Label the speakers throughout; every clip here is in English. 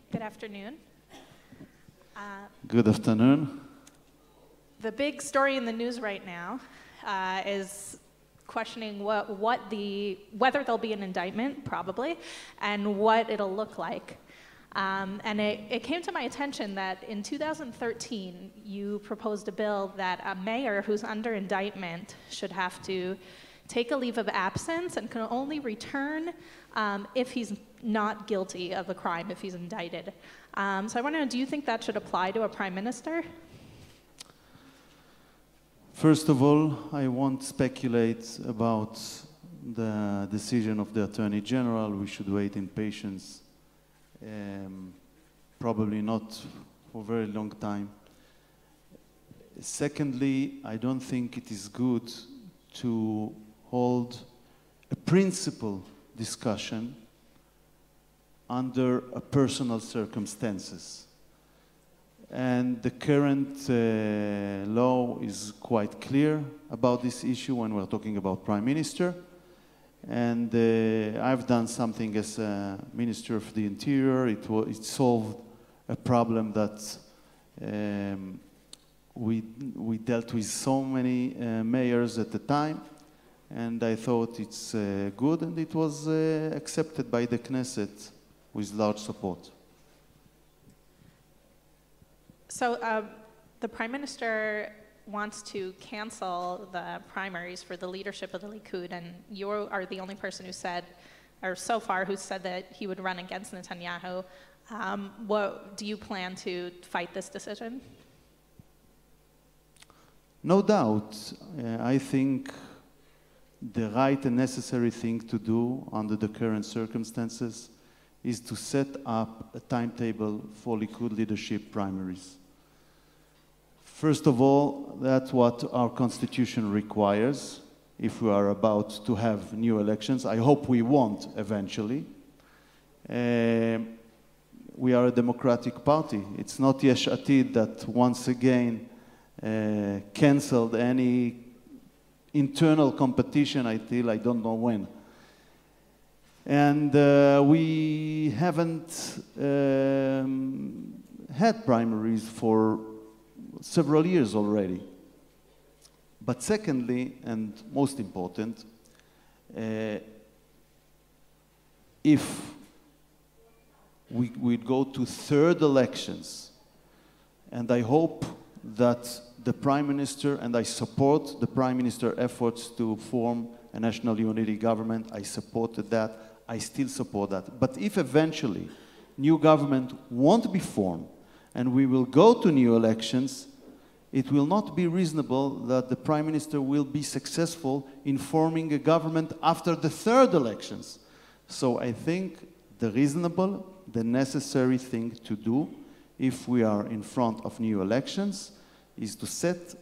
Speaker 1: Good afternoon.
Speaker 2: Good afternoon.
Speaker 1: The big story in the news right now is questioning whether there'll be an indictment, probably, and what it'll look like. And it came to my attention that in 2013, you proposed a bill that a mayor who's under indictment should have to take a leave of absence and can only return if he's not guilty of a crime, if he's indicted. So I want to know, do you think that should apply to a prime minister?
Speaker 2: First of all, I won't speculate about the decision of the Attorney General. We should wait in patience. Probably not for a very long time. Secondly, I don't think it is good to hold a principal discussion under personal circumstances. And the current law is quite clear about this issue when we're talking about Prime Minister. And I've done something as a Minister of the Interior. It solved a problem that we dealt with so many mayors at the time. And I thought it's good, and it was accepted by the Knesset with large support.
Speaker 1: So the Prime Minister wants to cancel the primaries for the leadership of the Likud, and you are the only person who said, or so far, who said that he would run against Netanyahu. Do you plan to fight this decision?
Speaker 2: No doubt. I think the right and necessary thing to do under the current circumstances is to set up a timetable for Likud leadership primaries. First of all, that's what our constitution requires if we are about to have new elections. I hope we won't eventually. We are a democratic party. It's not Yesh Atid that once again canceled any internal competition until I don't know when. And we haven't had primaries for several years already. But secondly, and most important, if we'd go to third elections, and I hope that the Prime Minister, and I support the Prime Minister's efforts to form a national unity government. I supported that. I still support that. But if eventually new government won't be formed and we will go to new elections, it will not be reasonable that the Prime Minister will be successful in forming a government after the third elections. So I think the reasonable, the necessary thing to do if we are in front of new elections is to set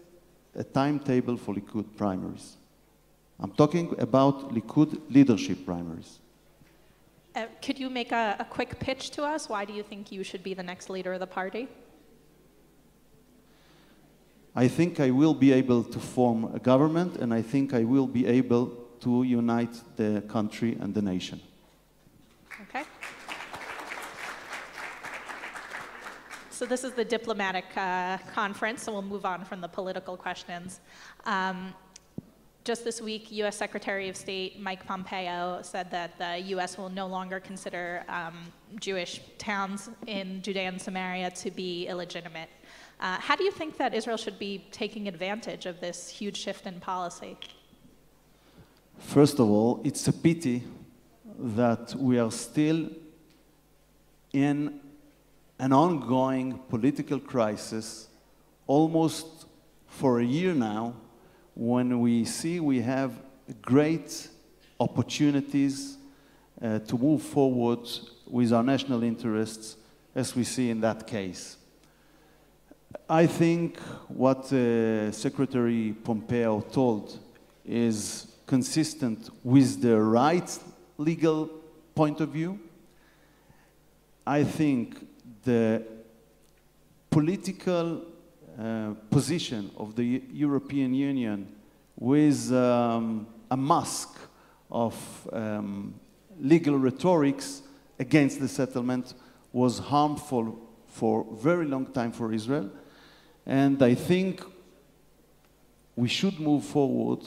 Speaker 2: a timetable for Likud primaries. I'm talking about Likud leadership primaries.
Speaker 1: Could you make a quick pitch to us? Why do you think you should be the next leader of the party?
Speaker 2: I think I will be able to form a government, and I think I will be able to unite the country and the nation.
Speaker 1: Okay. So this is the diplomatic conference, so we'll move on from the political questions. Just this week, U.S. Secretary of State Mike Pompeo said that the U.S. will no longer consider Jewish towns in Judea and Samaria to be illegitimate. How do you think that Israel should be taking advantage of this huge shift in policy?
Speaker 2: First of all, it's a pity that we are still in an ongoing political crisis almost for a year now, when we see we have great opportunities to move forward with our national interests, as we see in that case. I think what Secretary Pompeo told is consistent with the right legal point of view. I think the political position of the European Union with a mask of legal rhetorics against the settlement was harmful for a very long time for Israel. And I think we should move forward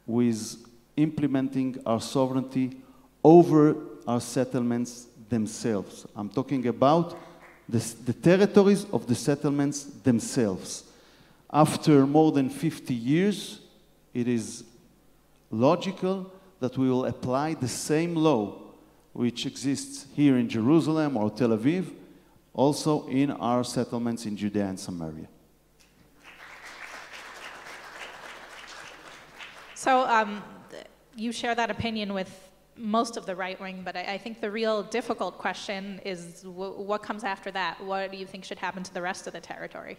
Speaker 2: with implementing our sovereignty over our settlements themselves. I'm talking about the territories of the settlements themselves. After more than 50 years, it is logical that we will apply the same law which exists here in Jerusalem or Tel Aviv, also in our settlements in Judea and Samaria.
Speaker 1: So you share that opinion with most of the right wing, but I think the real difficult question is what comes after that? What do you think should happen to the rest of the territory?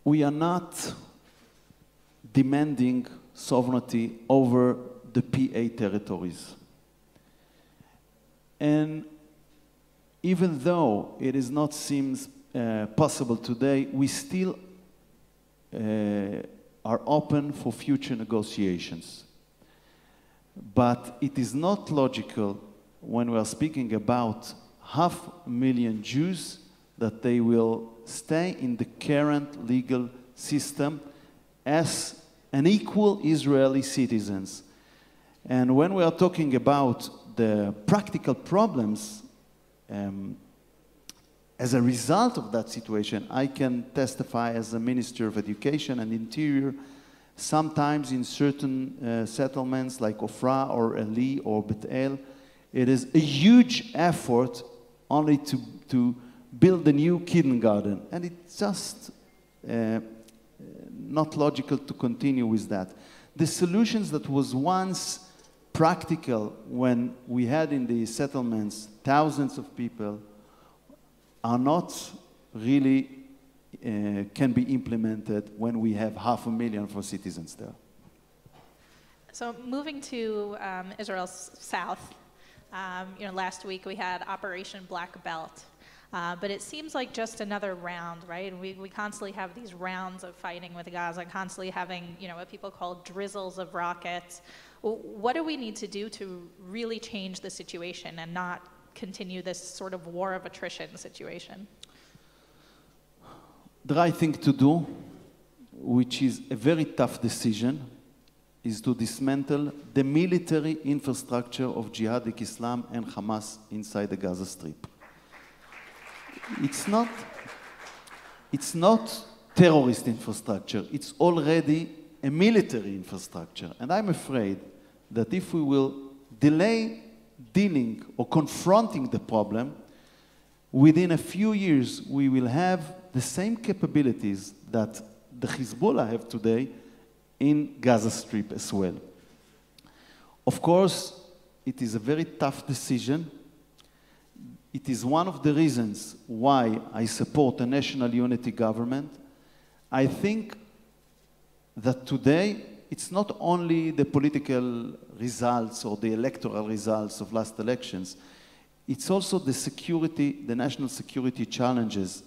Speaker 2: We are not demanding sovereignty over the PA territories. And even though it is not seems possible today, we still are open for future negotiations. But it is not logical when we are speaking about 500,000 Jews that they will stay in the current legal system as an equal Israeli citizens. And when we are talking about the practical problems, as a result of that situation, I can testify as a Minister of Education and Interior. Sometimes in certain settlements like Ofra or Eli or Bet El, it is a huge effort only to build a new kindergarten. And it's just not logical to continue with that. The solutions that was once practical when we had in the settlements thousands of people are not really can be implemented when we have 500,000 for citizens there.
Speaker 1: So moving to Israel's south, last week we had Operation Black Belt, but it seems like just another round, right? We constantly have these rounds of fighting with Gaza, constantly having, what people call drizzles of rockets. What do we need to do to really change the situation and not continue this sort of war of attrition situation?
Speaker 2: The right thing to do, which is a very tough decision, is to dismantle the military infrastructure of Jihadic Islam and Hamas inside the Gaza Strip. It's not terrorist infrastructure, it's already a military infrastructure. And I'm afraid that if we will delay dealing or confronting the problem, within a few years we will have the same capabilities that the Hezbollah have today in Gaza Strip as well. Of course, it is a very tough decision. It is one of the reasons why I support a national unity government. I think that today it's not only the political results or the electoral results of last elections, it's also the security, the national security challenges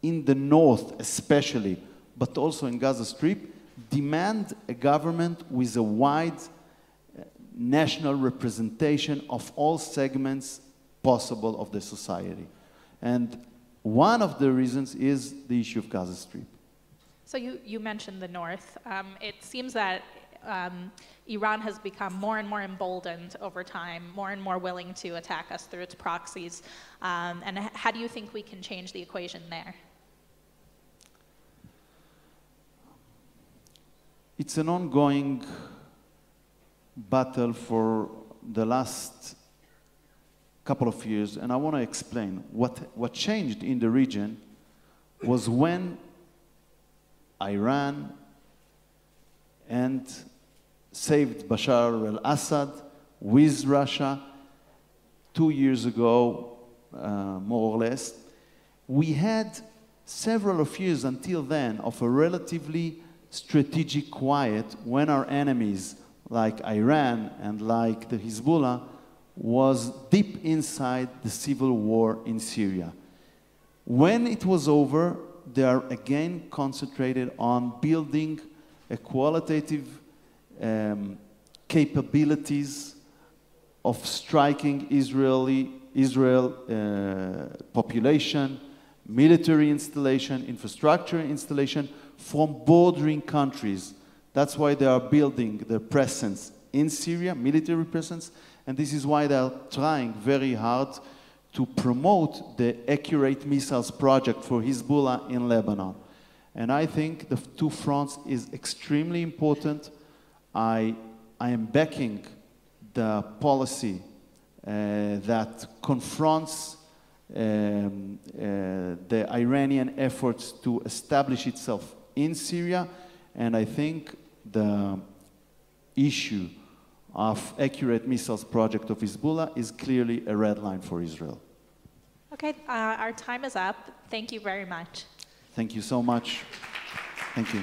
Speaker 2: in the north especially, but also in Gaza Strip, demand a government with a wide national representation of all segments possible of the society. And one of the reasons is the issue of Gaza Strip.
Speaker 1: So you mentioned the north. It seems that Iran has become more and more emboldened over time, more and more willing to attack us through its proxies. And how do you think we can change the equation there?
Speaker 2: It's an ongoing battle for the last couple of years, and I want to explain what changed in the region was when Iran and saved Bashar al-Assad with Russia 2 years ago, more or less. We had several of years until then of a relatively strategic quiet when our enemies like Iran and like the Hezbollah was deep inside the civil war in Syria. When it was over, they are again concentrated on building a qualitative capabilities of striking Israeli Israel population, military installation, infrastructure installation from bordering countries. That's why they are building their presence in Syria, military presence, and this is why they are trying very hard to promote the Accurate Missiles project for Hezbollah in Lebanon. And I think the two fronts is extremely important. I am backing the policy that confronts the Iranian efforts to establish itself in Syria, and I think the issue of Accurate Missiles project of Hezbollah is clearly a red line for Israel.
Speaker 1: Okay, our time is up. Thank you very much.
Speaker 2: Thank you so much. Thank you.